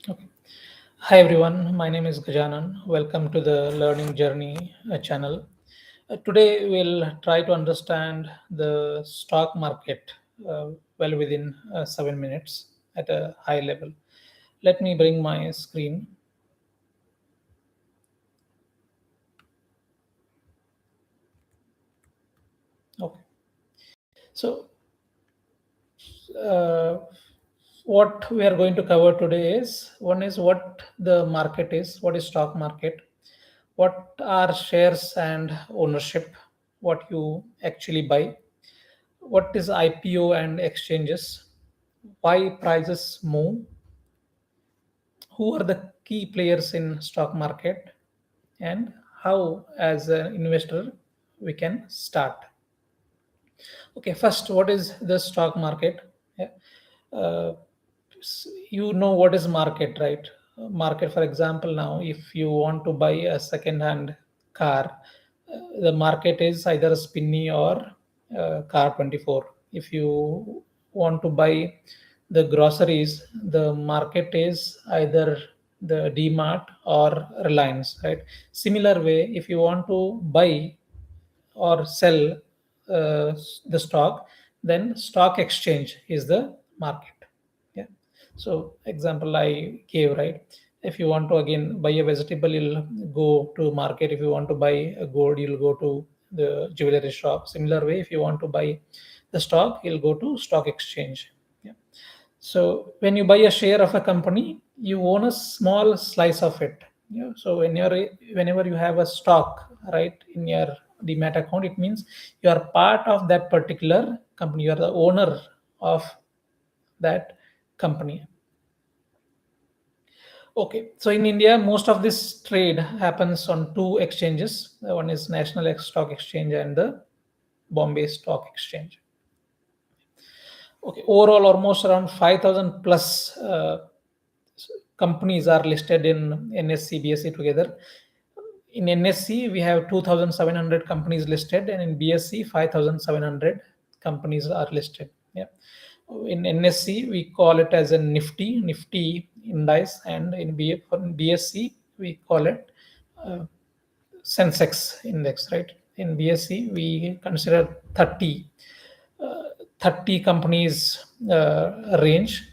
Okay. Hi everyone, my name is Gajanan. Welcome to the Learning Journey channel. Today we'll try to understand the stock market well within 7 minutes at a high level. Let me bring my screen. Okay. So, uh, what we are going to cover today is one is what the market is, what is stock market, what are shares and ownership, what you actually buy, what is IPO and exchanges, why prices move, who are the key players in stock market, and how as an investor we can start. Okay, first, what is the stock market? Yeah. uh, you know what is market, right? Market, for example, now if you want to buy a second hand car, the market is either a spinny or car 24. If you want to buy the groceries, the market is either the DMart or Reliance, right? Similar way, if you want to buy or sell the stock, then stock exchange is the market. Yeah. So example I gave, right? If you want to again buy a vegetable, you'll go to market. If you want to buy a gold, you'll go to the jewelry shop. Similar way, if you want to buy the stock, you'll go to stock exchange. Yeah. So when you buy a share of a company, you own a small slice of it. Yeah. So whenever you have a stock, right, in your demat account, it means you are part of that particular company. You are the owner of that company. Okay. So in India, most of this trade happens on two exchanges. One is National Stock Exchange and the Bombay Stock Exchange. Okay. Overall, almost around 5,000 plus companies are listed in NSE, BSE together. In NSE, we have 2,700 companies listed, and in BSE, 5,700 companies are listed. Yeah. In NSE, we call it as a Nifty index, and in BSE, we call it uh, Sensex index, right? In BSE, we consider 30 companies range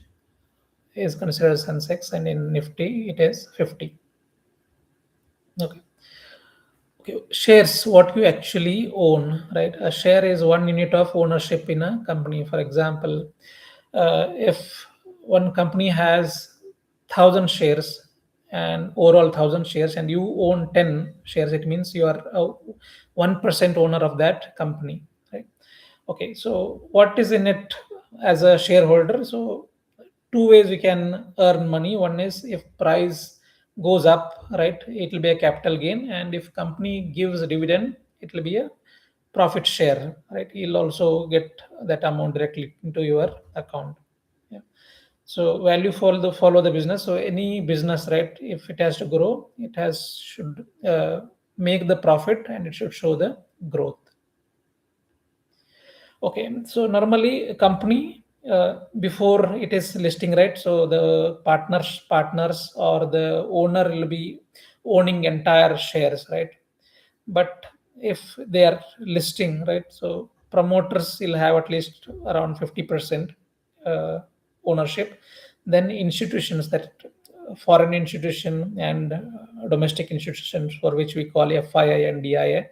is considered Sensex, and in Nifty, it is 50. Okay. Okay, shares, what you actually own, right? A share is one unit of ownership in a company. For example, if one company has 1,000 shares and overall 1,000 shares, and you own 10 shares, it means you are a 1% owner of that company, right? Okay, so what is in it as a shareholder? So two ways we can earn money. One is if price goes up, right, it will be a capital gain, and if company gives a dividend, it will be a profit share, right? You'll also get that amount directly into your account. Yeah. So value follow the business. So any business, right, if it has to grow, it has should make the profit, and it should show the growth. Okay, so normally a company, before it is listing, right? So the partners or the owner will be owning entire shares, right? But if they are listing, right, so promoters will have at least around 50% uh, ownership. Then institutions, that foreign institution and domestic institutions, for which we call FII and DIA,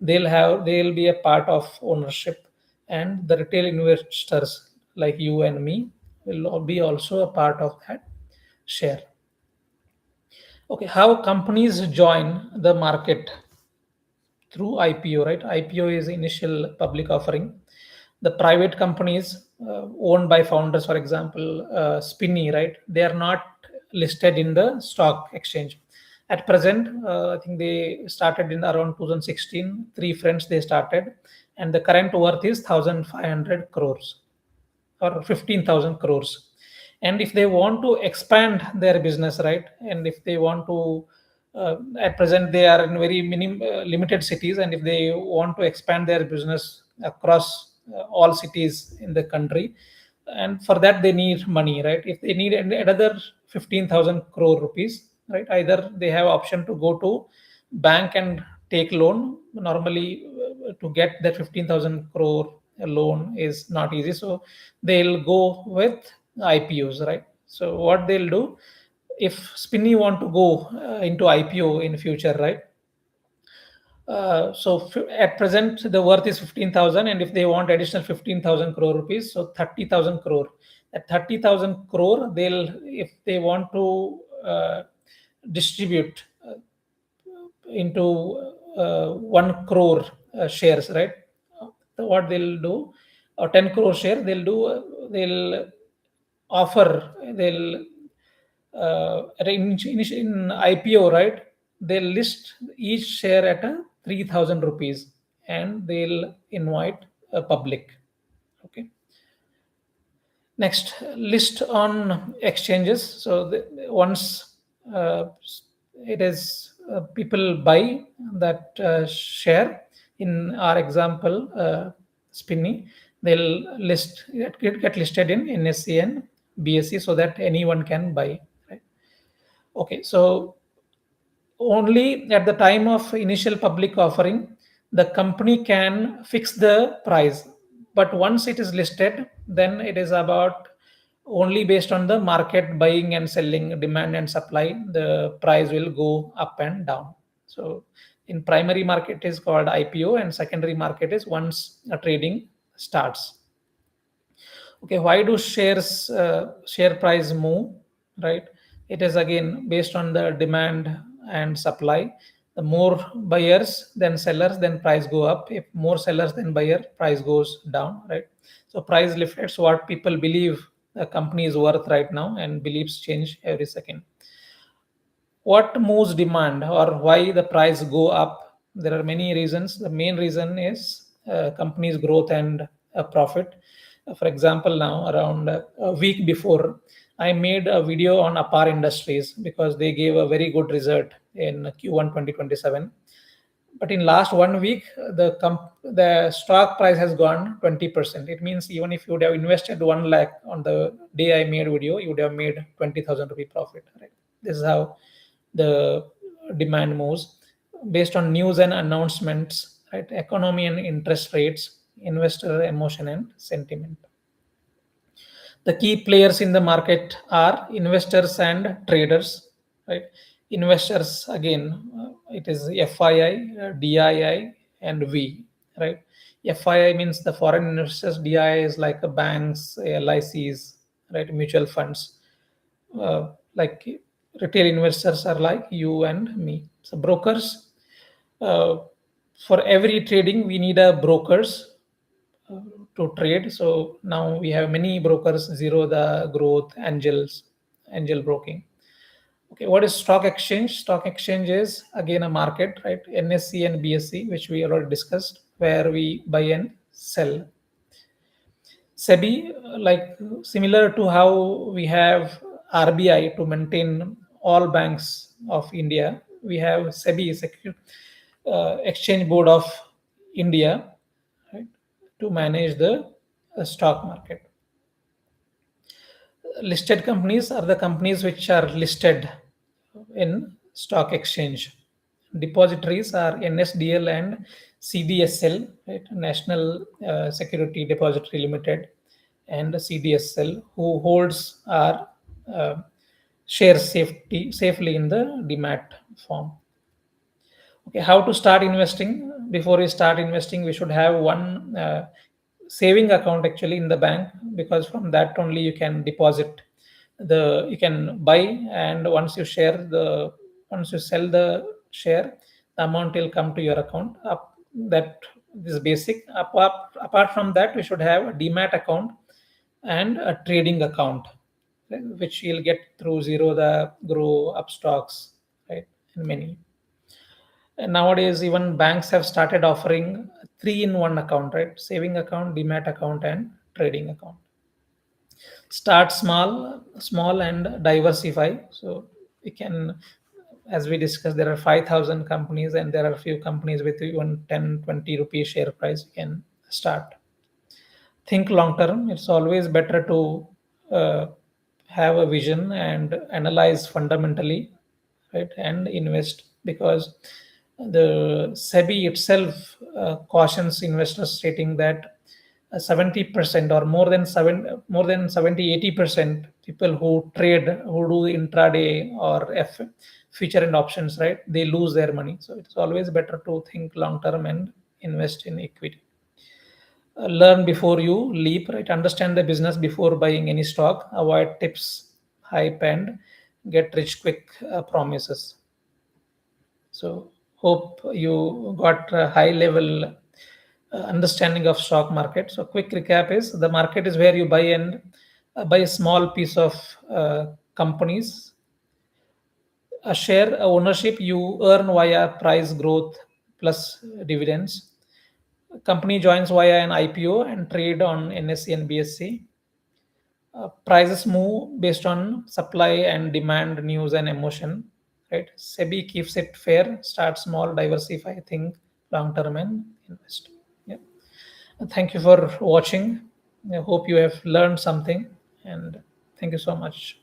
they'll be a part of ownership, and the retail investors like you and me will all be also a part of that share. Okay, how companies join the market? Through IPO, right? IPO is initial public offering. The private companies owned by founders, for example, Spinny, right? They are not listed in the stock exchange. At present, I think they started in around 2016. Three friends they started, and the current worth is 1,500 crores or 15,000 crores. And if they want to expand their business, right, and if they want to at present they are in very limited cities, and if they want to expand their business across all cities in the country, and for that they need money, right? If they need another 15,000 crore rupees, right, either they have option to go to bank and take loan. Normally, to get that 15,000 crore loan is not easy, so they'll go with IPOs, right? So what they'll do, if Spinny want to go into IPO in future, right? At present, the worth is 15,000, and if they want additional 15,000 crore rupees, so 30,000 crore. At 30,000 crore, they'll, if they want to distribute into 1 crore shares, right? So what they'll do, or 10 crore share, they'll offer, they'll in IPO, right? They'll list each share at a 3,000 rupees, and they'll invite a public. Okay. Next, list on exchanges. So once uh, it is people buy that share, in our example, Spinny, they'll get listed in NSE and BSE so that anyone can buy. Right? Okay, so only at the time of initial public offering, the company can fix the price. But once it is listed, then it is about only based on the market buying and selling, demand and supply, the price will go up and down. So in primary market is called IPO, and secondary market is once a trading starts. Okay, why do share price move, right? It is again based on the demand and supply. The more buyers than sellers, then price go up. If more sellers than buyer, price goes down, right? So price reflects what people believe the company is worth right now, and beliefs change every second. What moves demand, or why the price go up? There are many reasons. The main reason is company's growth and profit. For example, now around a week before, I made a video on Apar Industries because they gave a very good result in Q1 2027. But in last 1 week, the stock price has gone 20%. It means even if you would have invested 1 lakh on the day I made video, you would have made 20,000 rupee profit. Right? This is how the demand moves based on news and announcements, right? Economy and interest rates, investor emotion and sentiment. The key players in the market are investors and traders, right? Investors, again, it is FII, DII, and V, right? FII means the foreign investors. DII is like the banks, LICs, right? Mutual funds. Like retail investors are like you and me. So brokers, uh, for every trading we need a brokers uh, to trade. So now we have many brokers: Zero, the Growth, Angels, Angel Broking. Okay, what is stock exchange? Stock exchange is again a market, right? NSE and BSE, which we already discussed, where we buy and sell. SEBI, like similar to how we have RBI to maintain all banks of India, we have SEBI, Exchange Board of India, right, to manage the stock market. Listed companies are the companies which are listed in stock exchange. Depositories are NSDL and CDSL, right? National Security Depository Limited, and CDSL, who holds our uh, shares safely in the demat form. Okay, how to start investing? Before we start investing, we should have one saving account actually in the bank, because from that only you can deposit the, you can buy, and once you sell the share, the amount will come to your account up. That is basic. Apart from that, we should have a demat account and a trading account, right, which you'll get through Zero, the Grow, Upstocks, right, and many. And nowadays, even banks have started offering three in one account, right? Saving account, demat account, and trading account. Start small and diversify. So we can, as we discussed, there are 5,000 companies, and there are few companies with even 10, 20 rupee share price. You can start. think long term. It's always better to uh, have a vision and analyze fundamentally, right, and invest, because the SEBI itself cautions investors, stating that 70% or more than 70 80% people who trade, who do intraday or future and options, right, they lose their money. So it's always better to think long term and invest in equity. Learn before you leap, right? Understand the business before buying any stock. Avoid tips, hype, and get rich quick promises. So, hope you got a high level understanding of stock market. So, quick recap is the market is where you buy a small piece of companies, a share ownership you earn via price growth plus dividends. Company joins via an IPO and trade on NSE and BSE. Prices move based on supply and demand, news and emotion. Right? SEBI keeps it fair. Start small, diversify, think long term, and invest. Yeah. Thank you for watching. I hope you have learned something, and thank you so much.